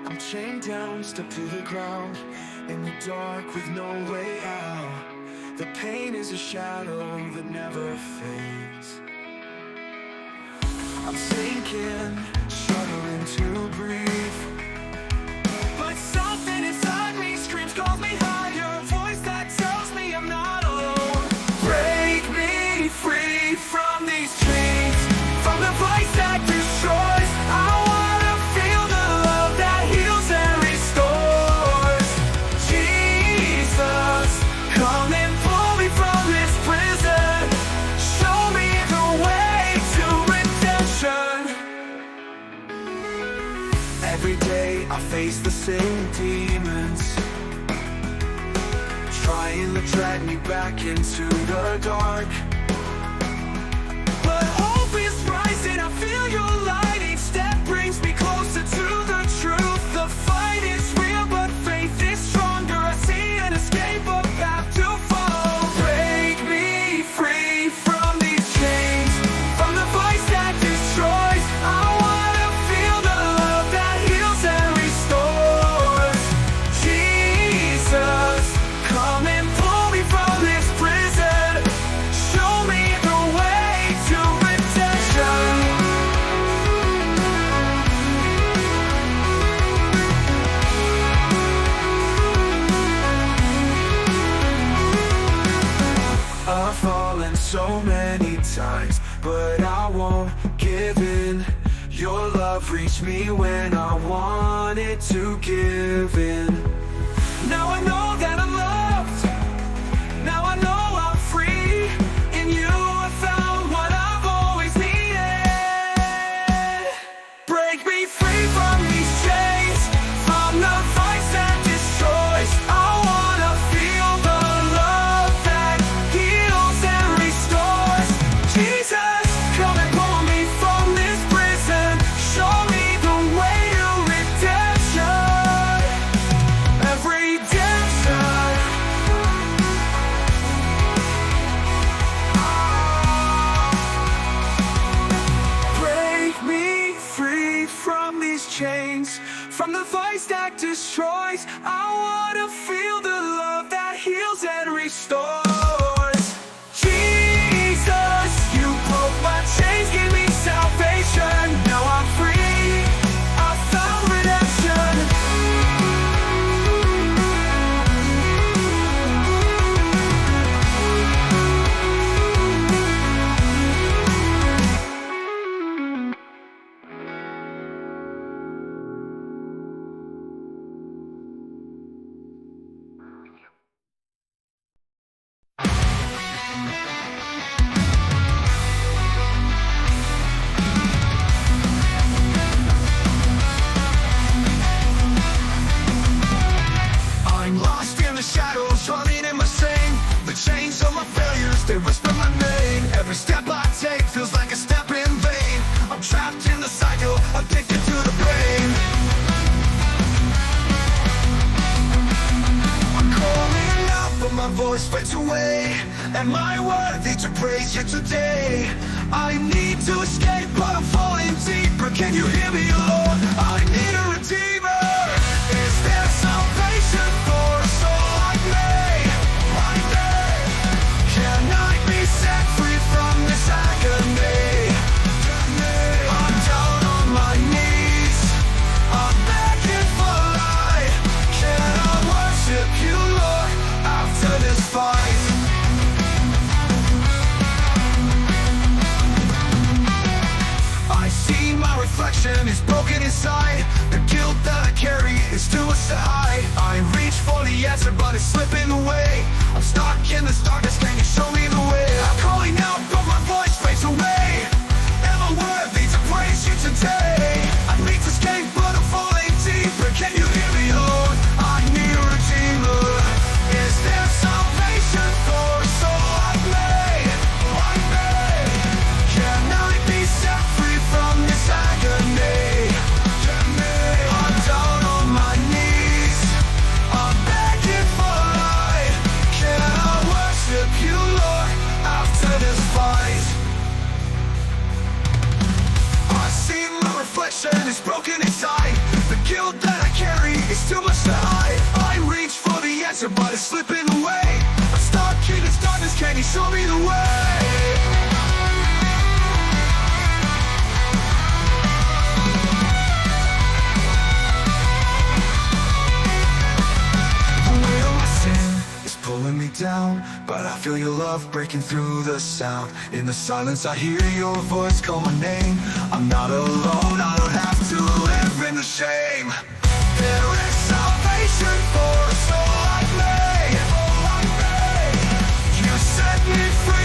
I'm chained down, stuck to the ground, in the dark with no way out. The pain is a shadow that never fades. I'm sinking, struggling to breathe, but something inside me screams, calls me higher, a voice that tells me I'm not alone. Break me free from these chains, from the vice that destroys. I wanna feel the love that heals and restores. Jesus, come and pull me from this prison. Show me the way to redemption. Every day I face the same demons, trying to drag me back into the dark. But hope is rising, I feel your light. Each step brings me closer to the truth. The fight is real, but faith is stronger. I see an escape, a path to follow. Break me free from these chains, from the vice that destroys. I wanna feel the love that heals and restores. Jesus, come and pull me from this prison. Show me the way to redemption. I've fallen so many times, but I won't give in. Your love reached me when I wanted to give in. Now I know that I'm loved. Now I know I'm free. In you I found what I've always needed. Break me free from these chains, from the vice that destroys. I wanna feel the love that heals and restores. Jesus, come and pull me from this prison. Show me the way to redemption. Redemption. Break me free from these chains, from the vice that destroys. I wanna feel the love that heals and restores. Jesus, you broke my chains, give me salvation. Now I'm free, I found redemption. I'm lost in the shadows, running in my shame. The chains of my failures, they whisper my name. Every step I take feels like a step in vain. I'm trapped in the cycle, addicted to the pain. I'm calling out, but my voice fades away. Am I worthy to praise you today? I need to escape, but I'm falling deeper. Can you hear me, Lord? I need a redeemer. Is there salvation for a soul like me? Like me? Can I be set free from this agony? I'm down on my knees, I'm begging for light. Can I worship you, Lord, after this fight? I see my reflection is broken inside. The guilt that I carry is too much to hide. I reach for the answer, but it's slipping away. I'm stuck in this darkness, can you show me the way? I'm calling out, but my voice fades away. Am I worthy to praise you today? I need to escape, but I'm falling deeper. Can you hear me, Lord? I need a redeemer. Is there salvation for a soul like me? Like me? Can I be set free from this agony? I'm down on my knees, I'm begging for light. Can I worship you, Lord, after this fight? I see my reflection is broken inside. The guilt that I carry There's too much to hide. I reach for the answer, but it's slipping away. I'm stuck in this darkness, can you show me the way? Pulling me down, but I feel your love breaking through the sound. In the silence I hear your voice call my name. I'm not alone, I don't have to live in the shame. There is salvation for a soul like me. You set me free.